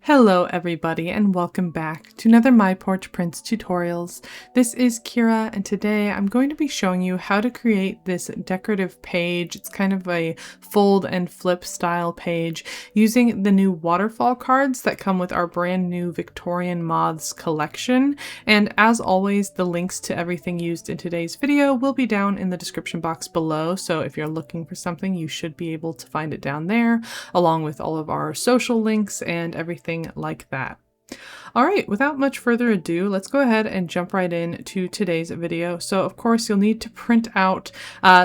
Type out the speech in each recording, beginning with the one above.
Hello everybody and welcome back to another My Porch Prints tutorials. This is Kyra and today I'm going to be showing you how to create this decorative page. It's kind of a fold and flip style page using the new waterfall cards that come with our brand new Victorian Moths collection. And as always, the links to everything used in today's video will be down in the description box below. So if you're looking for something, you should be able to find it down there, along with all of our social links and everything like that. All right, without much further ado, let's go ahead and jump right into today's video. So of course you'll need to print out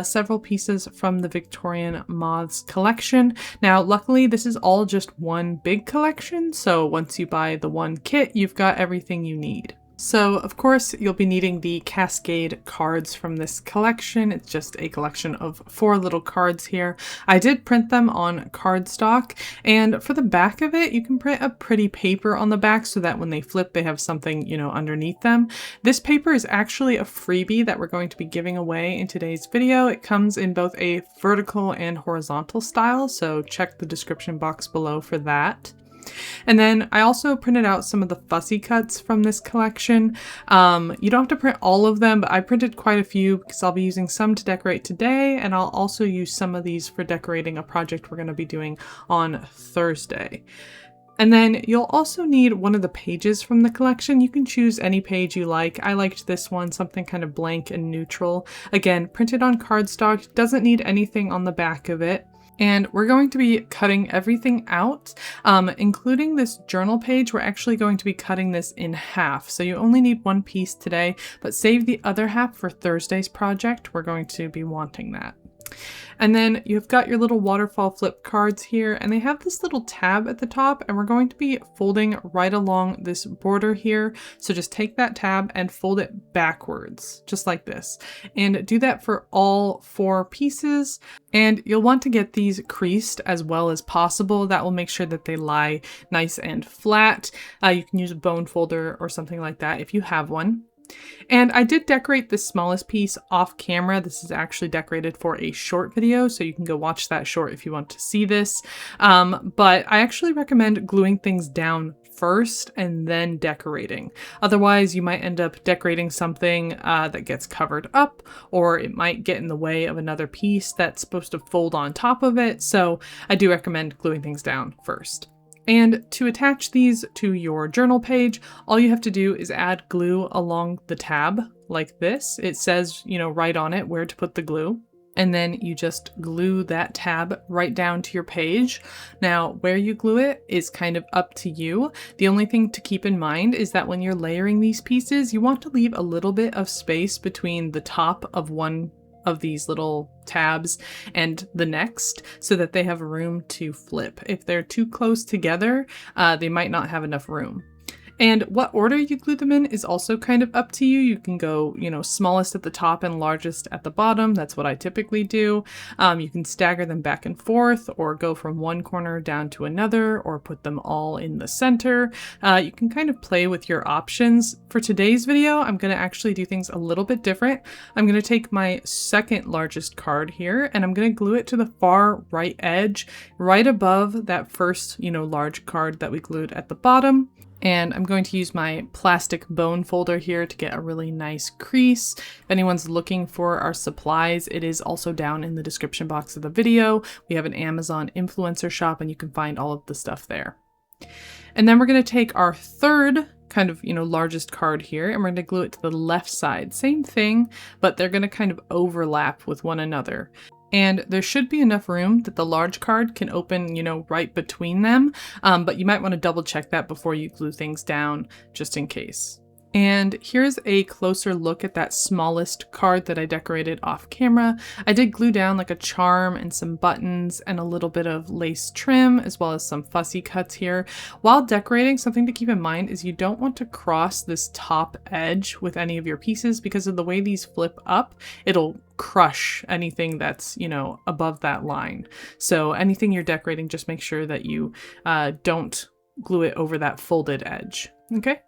several pieces from the Victorian Moths collection. Now luckily this is all just one big collection, so once you buy the one kit, you've got everything you need. So of course you'll be needing the Cascade cards from this collection. It's just a collection of 4 little cards here. I did print them on cardstock, and for the back of it you can print a pretty paper on the back so that when they flip they have something, you know, underneath them. This paper is actually a freebie that we're going to be giving away in today's video. It comes in both a vertical and horizontal style, so check the description box below for that. And then I also printed out some of the fussy cuts from this collection. You don't have to print all of them, but I printed quite a few because I'll be using some to decorate today, and I'll also use some of these for decorating a project we're going to be doing on Thursday. And then you'll also need one of the pages from the collection. You can choose any page you like. I liked this one, something kind of blank and neutral. Again, printed on cardstock, doesn't need anything on the back of it. And we're going to be cutting everything out, including this journal page. We're actually going to be cutting this in half. So you only need one piece today, but save the other half for Thursday's project. We're going to be wanting that. And then you've got your little waterfall flip cards here, and they have this little tab at the top, and we're going to be folding right along this border here. So just take that tab and fold it backwards, just like this. And do that for all 4 pieces. And you'll want to get these creased as well as possible. That will make sure that they lie nice and flat. You can use a bone folder or something like that if you have one. And I did decorate this smallest piece off camera. This is actually decorated for a short video, so you can go watch that short if you want to see this. But I actually recommend gluing things down first and then decorating. Otherwise, you might end up decorating something that gets covered up, or it might get in the way of another piece that's supposed to fold on top of it. So I do recommend gluing things down first. And to attach these to your journal page, all you have to do is add glue along the tab like this. It says, you know, right on it where to put the glue. And then you just glue that tab right down to your page. Now, where you glue it is kind of up to you. The only thing to keep in mind is that when you're layering these pieces, you want to leave a little bit of space between the top of one of these little tabs and the next so that they have room to flip. If they're too close together, they might not have enough room. And what order you glue them in is also kind of up to you. You can go, you know, smallest at the top and largest at the bottom. That's what I typically do. You can stagger them back and forth, or go from one corner down to another, or put them all in the center. You can kind of play with your options. For today's video, I'm going to actually do things a little bit different. I'm going to take my second largest card here, and I'm going to glue it to the far right edge, right above that first, you know, large card that we glued at the bottom. And I'm going to use my plastic bone folder here to get a really nice crease. If anyone's looking for our supplies, it is also down in the description box of the video. We have an Amazon influencer shop and you can find all of the stuff there. And then we're going to take our third kind of, you know, largest card here, and we're going to glue it to the left side. Same thing, but they're going to kind of overlap with one another. And there should be enough room that the large card can open, you know, right between them. But you might want to double check that before you glue things down, just in case. And here's a closer look at that smallest card that I decorated off camera. I did glue down like a charm and some buttons and a little bit of lace trim, as well as some fussy cuts here. While decorating, something to keep in mind is you don't want to cross this top edge with any of your pieces, because of the way these flip up, it'll crush anything that's, you know, above that line. So anything you're decorating, just make sure that you don't glue it over that folded edge. Okay,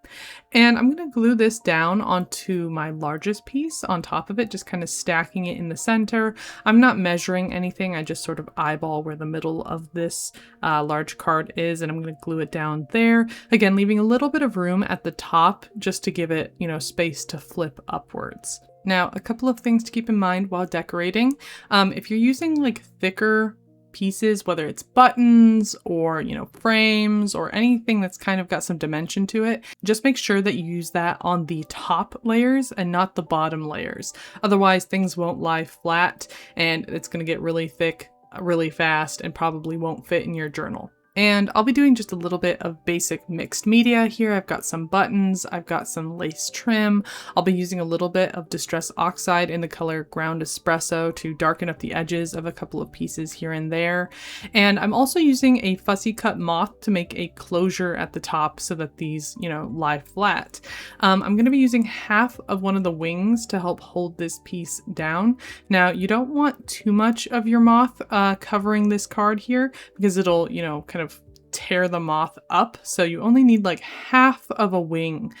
and I'm gonna glue this down onto my largest piece on top of it, just kind of stacking it in the center. I'm not measuring anything, I just sort of eyeball where the middle of this large card is, and I'm gonna glue it down there. Again, leaving a little bit of room at the top just to give it, you know, space to flip upwards. Now, a couple of things to keep in mind while decorating. If you're using like thicker pieces, whether it's buttons or, you know, frames or anything that's kind of got some dimension to it, just make sure that you use that on the top layers and not the bottom layers. Otherwise, things won't lie flat and it's going to get really thick really fast and probably won't fit in your journal. And I'll be doing just a little bit of basic mixed media here. I've got some buttons, I've got some lace trim. I'll be using a little bit of Distress Oxide in the color Ground Espresso to darken up the edges of a couple of pieces here and there. And I'm also using a fussy cut moth to make a closure at the top so that these, you know, lie flat. I'm going to be using half of one of the wings to help hold this piece down. Now, you don't want too much of your moth covering this card here because it'll, you know, kind of tear the moth up. So you only need like half of a wing,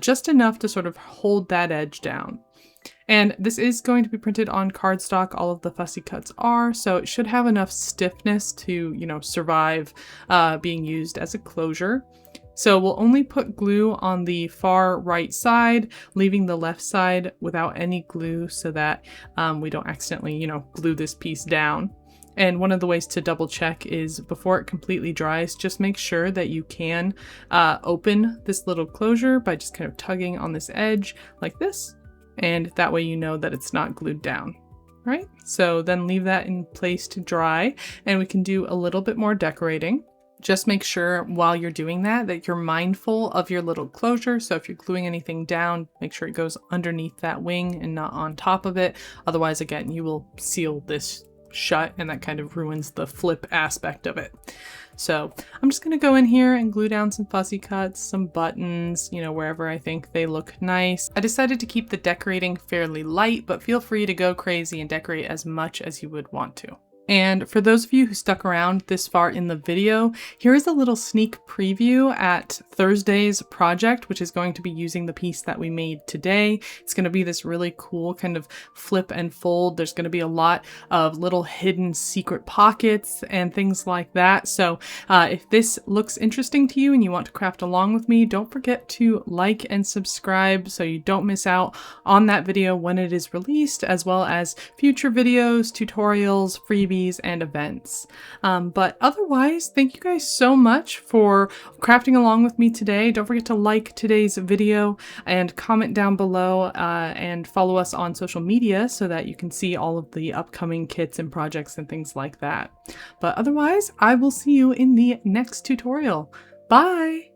just enough to sort of hold that edge down. And this is going to be printed on cardstock. All of the fussy cuts are, so it should have enough stiffness to, you know, survive being used as a closure. So we'll only put glue on the far right side, leaving the left side without any glue so that we don't accidentally, you know, glue this piece down. And one of the ways to double check is before it completely dries, just make sure that you can open this little closure by just kind of tugging on this edge like this. And that way you know that it's not glued down. Right? So then leave that in place to dry and we can do a little bit more decorating. Just make sure while you're doing that you're mindful of your little closure. So if you're gluing anything down, make sure it goes underneath that wing and not on top of it. Otherwise, again, you will seal this shut and that kind of ruins the flip aspect of it. So I'm just going to go in here and glue down some fussy cuts, some buttons, you know, wherever I think they look nice. I decided to keep the decorating fairly light, but feel free to go crazy and decorate as much as you would want to. And for those of you who stuck around this far in the video, here is a little sneak preview at Thursday's project, which is going to be using the piece that we made today. It's going to be this really cool kind of flip and fold. There's going to be a lot of little hidden secret pockets and things like that. So if this looks interesting to you and you want to craft along with me, don't forget to like and subscribe so you don't miss out on that video when it is released, as well as future videos, tutorials, freebies, and events. But otherwise, thank you guys so much for crafting along with me today. Don't forget to like today's video and comment down below and follow us on social media so that you can see all of the upcoming kits and projects and things like that. But otherwise, I will see you in the next tutorial. Bye!